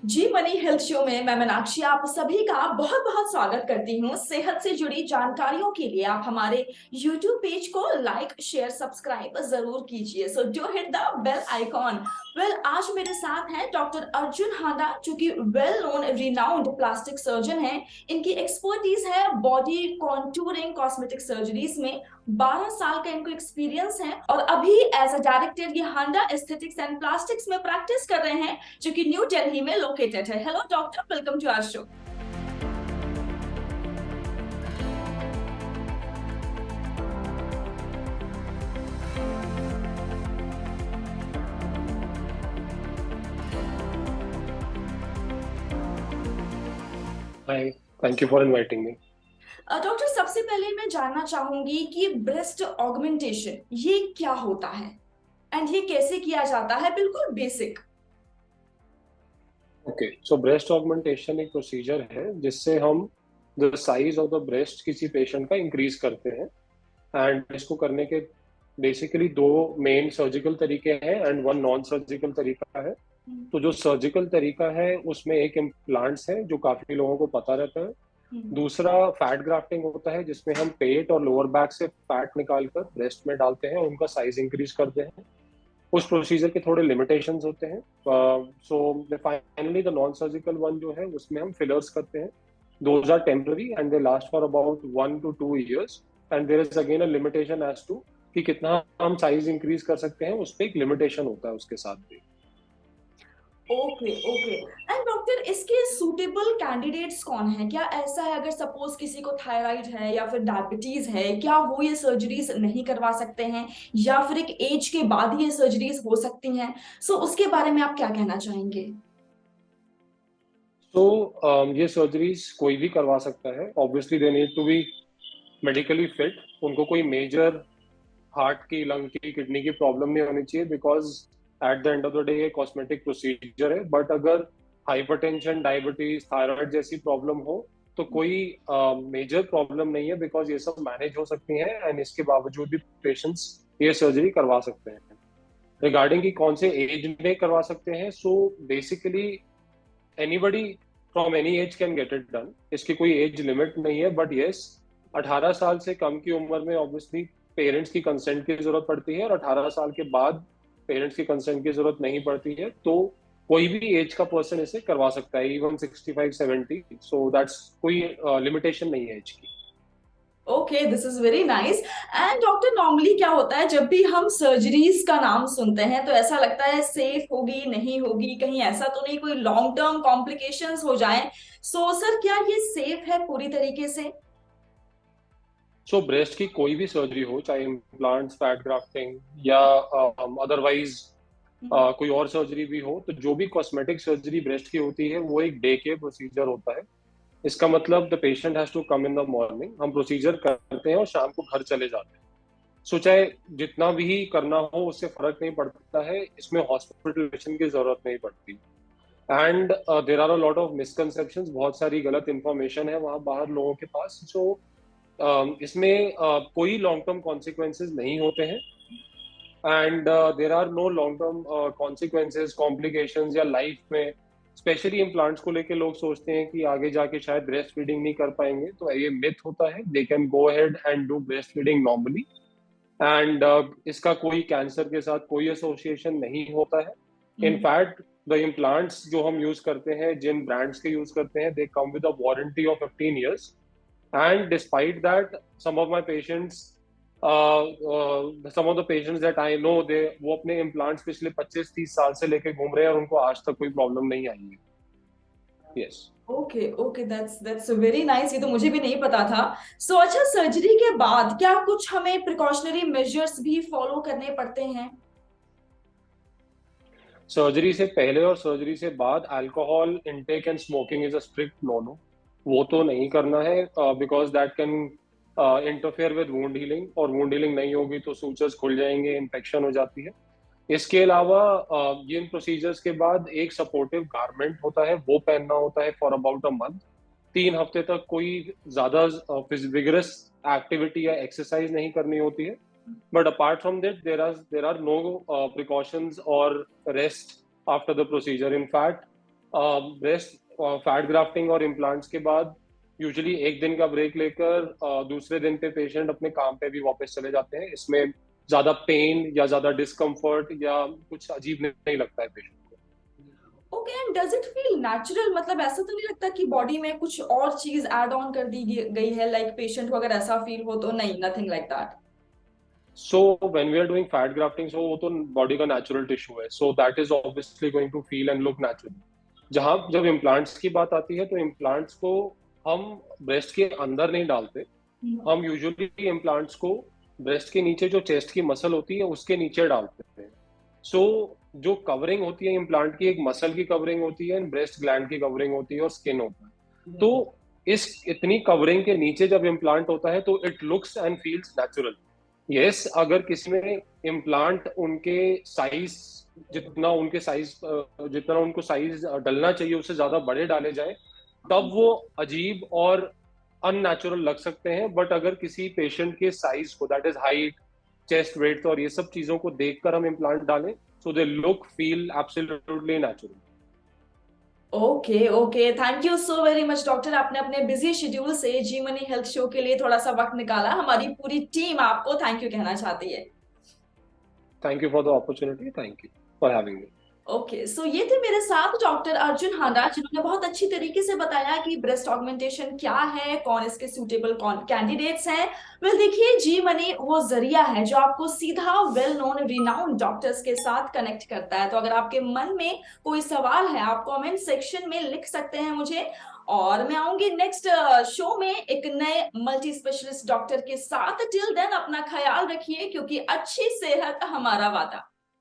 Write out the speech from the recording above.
जी money health show में मैं मीनाक्षी आप सभी का बहुत बहुत स्वागत करती हूँ। सेहत से जुड़ी जानकारियों के लिए आप हमारे YouTube पेज को लाइक शेयर सब्सक्राइब जरूर कीजिए। So do hit the bell icon. आज मेरे साथ हैं डॉक्टर अर्जुन हांडा, जो कि well known renowned plastic surgeon हैं। इनकी एक्सपर्टीज है बॉडी कॉन्टूरिंग कॉस्मेटिक सर्जरीज में। 12 साल का इनको एक्सपीरियंस है और अभी एज अ डायरेक्टर ये हांडा एस्थेटिक्स एंड प्लास्टिक्स में प्रैक्टिस कर रहे हैं, जो कि न्यू दिल्ली में लोकेटेड है। Hello doctor, welcome to our show. Hi, thank you for inviting me. Doctor, सबसे पहले मैं जानना चाहूंगी कि ब्रेस्ट ऑगमेंटेशन ये क्या होता है एंड ये कैसे किया जाता है, बिल्कुल basic. Okay, so breast augmentation एक प्रोसीजर है जिससे हम the size of the breast किसी पेशेंट का इंक्रीज करते हैं। एंड इसको करने के बेसिकली दो मेन सर्जिकल तरीके हैं एंड वन नॉन सर्जिकल तरीका है। तो जो सर्जिकल तरीका है उसमें एक इम्प्लांट्स है जो काफी लोगों को पता रहता है। दूसरा फैट ग्राफ्टिंग होता है जिसमें हम पेट और लोअर बैक से फैट निकालकर ब्रेस्ट में डालते हैं, उनका साइज इंक्रीज करते हैं। उस प्रोसीजर के थोड़े लिमिटेशंस होते हैं। So finally the non surgical one जो है उसमें हम फिलर्स करते हैं। Those are temporary and they last for about 1 to 2 years and there is again a limitation as to कि कितना हम साइज इंक्रीज कर सकते हैं, उस पर एक लिमिटेशन होता है उसके साथ भी। Okay okay. एंड डॉक्टर, इसके सूटेबल कैंडिडेट्स कौन है? क्या ऐसा है अगर सपोज किसी को थायराइड है या फिर डायबिटीज है, क्या वो ये सर्जरीज नहीं करवा सकते हैं, या फिर एक एज के बाद ही ये सर्जरीज हो सकती हैं? सो उसके बारे में आप क्या कहना चाहेंगे? तो ये सर्जरीज कोई भी करवा सकता है। Obviously they need to be medically fit, उनको कोई मेजर हार्ट की, लंग की, किडनी की प्रॉब्लम नहीं होनी चाहिए, because at the end of the day ये कॉस्मेटिक प्रोसीजर है। बट अगर हाइपरटेंशन, डायबिटीज, थायराइड जैसी प्रॉब्लम हो तो कोई मेजर प्रॉब्लम नहीं है, बिकॉज ये सब मैनेज हो सकती हैं एंड इसके बावजूद भी पेशेंट्स ये सर्जरी करवा सकते हैं। रिगार्डिंग कि कौन से एज में करवा सकते हैं, so basically anybody from any as can get it done. इसकी कोई एज लिमिट नहीं है। बट यस, 18 साल से कम की उम्र में ऑब्वियसली पेरेंट्स की कंसेंट की जरूरत पड़ती है, और 18 साल के बाद पेरेंट्स की कंसेंट की जरूरत नहीं पड़ती है। तो कोई भी एज का पर्सन इसे करवा सकता है, इवन 65-70। सो दैट्स कोई लिमिटेशन नहीं है एज की। Okay, this is very nice. And doctor, normally क्या होता है जब भी हम सर्जरीज का नाम सुनते हैं तो ऐसा लगता है सेफ होगी नहीं होगी, कहीं ऐसा तो नहीं कोई लॉन्ग टर्म कॉम्प्लिकेशंस हो जाए। सो सर, क्या ये सेफ है पूरी तरीके से? सो ब्रेस्ट की कोई भी सर्जरी हो, चाहे इम्प्लांट्स, फैट ग्राफ्टिंग या अदरवाइज कोई और सर्जरी भी हो, तो जो भी कॉस्मेटिक सर्जरी ब्रेस्ट की होती है वो एक डे के प्रोसीजर होता है। इसका मतलब the patient has to come in the morning, हम प्रोसीजर करते हैं और शाम को घर चले जाते हैं। सो चाहे जितना भी करना हो उससे फर्क नहीं पड़ता है, इसमें हॉस्पिटलाइजेशन की जरूरत नहीं पड़ती। And there are a lot of misconceptions, बहुत सारी गलत इंफॉर्मेशन है वहाँ बाहर लोगों के पास। सो इसमें कोई लॉन्ग टर्म कॉन्सिक्वेंसेज नहीं होते हैं and there are no long term consequences, complications या लाइफ में। स्पेशली इम्प्लांट्स को लेके लोग सोचते हैं कि आगे जाके शायद ब्रेस्ट फीडिंग नहीं कर पाएंगे, तो ये मिथ होता है। They can go ahead and do breast feeding normally and इसका कोई कैंसर के साथ कोई एसोसिएशन नहीं होता है। इनफैक्ट द इम्प्लांट्स जो हम यूज करते हैं, जिन ब्रांड्स के यूज करते हैं, they come with a warranty of 15 years। And despite that, some of my patients, some of the patients that I know, they वो अपने implants पिछले 25-30 साल से लेके घूम रहे हैं और उनको आज तक कोई प्रॉब्लम नहीं आई है। Yes. Okay okay, that's very nice. ये तो मुझे भी नहीं पता था। सो अच्छा, सर्जरी के बाद क्या कुछ हमें प्रिकॉशनरी मेजर्स भी फॉलो करने पड़ते हैं? सर्जरी से पहले और सर्जरी से बाद alcohol intake and smoking is a strict no no. वो तो नहीं करना है, because that can interfere with wound healing, और वुंड हीलिंग नहीं होगी तो सूचर्स खुल जाएंगे, इन्फेक्शन हो जाती है। इसके अलावा इन प्रोसीजर्स के बाद एक सपोर्टिव गारमेंट होता है, वो पहनना होता है फॉर अबाउट अ मंथ। 3 हफ्ते तक कोई ज्यादा विगरस एक्टिविटी या एक्सरसाइज नहीं करनी होती है। But apart from that there are no precautions और rest after the procedure. In fact breast fat grafting और इम्प्लांट्स के बाद यूजुअली एक दिन का ब्रेक लेकर दूसरे दिन पे पेशेंट अपने काम पे भी वापस चले जाते हैं। इसमें ज्यादा पेन या ज्यादा डिस्कम्फर्ट या कुछ अजीब नहीं लगता है पेशेंट को। Okay, and does it feel natural? मतलब ऐसा तो नहीं लगता कि बॉडी में कुछ और चीज ऐड ऑन कर दी गई है, लाइक पेशेंट को अगर ऐसा फील हो तो? नहीं, nothing like that. So when we are doing fat grafting, so वो तो बॉडी का नेचुरल टिश्यू है, so that is obviously going to feel and look natural. जहां जब इम्प्लांट्स की बात आती है तो इम्प्लांट्स को हम ब्रेस्ट के अंदर नहीं डालते। हम यूजुअली इम्प्लांट्स को ब्रेस्ट के नीचे जो चेस्ट की मसल होती है उसके नीचे डालते हैं। सो जो कवरिंग होती है इम्प्लांट की, एक मसल की कवरिंग होती है, ब्रेस्ट ग्लैंड की कवरिंग होती है और स्किन होता है। तो इस इतनी कवरिंग के नीचे जब इम्प्लांट होता है तो it looks and feels natural. Yes, अगर किसी में इम्प्लांट उनके साइज जितना उनको साइज डलना चाहिए उससे ज्यादा बड़े डाले जाए तब वो अजीब और अननेचुरल लग सकते हैं। बट अगर किसी पेशेंट के साइज को, that is height, chest, weight और ये सब चीजों को देखकर हम इम्प्लांट डालें, so they look feel absolutely natural. Okay okay, thank you so very much doctor. आपने अपने बिजी शेड्यूल से जी मनी हेल्थ शो के लिए थोड़ा सा वक्त निकाला। हमारी पूरी टीम आपको थैंक यू कहना चाहती है। Thank you for the opportunity, thank you for having me. Okay, so ये थे मेरे साथ डॉक्टर अर्जुन हांडा, जिन्होंने बहुत अच्छी तरीके से बताया कि ब्रेस्ट ऑगमेंटेशन क्या है, कौन इसके सूटेबल कौन कैंडिडेट्स हैं। वेल देखिए, जी मनी वो जरिया है जो आपको सीधा वेल नोन रिनाउंड डॉक्टर्स के साथ कनेक्ट करता है। तो अगर आपके मन में कोई सवाल है, आप कमेंट सेक्शन में लिख सकते हैं मुझे, और मैं आऊंगी नेक्स्ट शो में एक नए मल्टी स्पेशलिस्ट डॉक्टर के साथ। टिल देन अपना ख्याल रखिए, क्योंकि अच्छी सेहत हमारा वादा।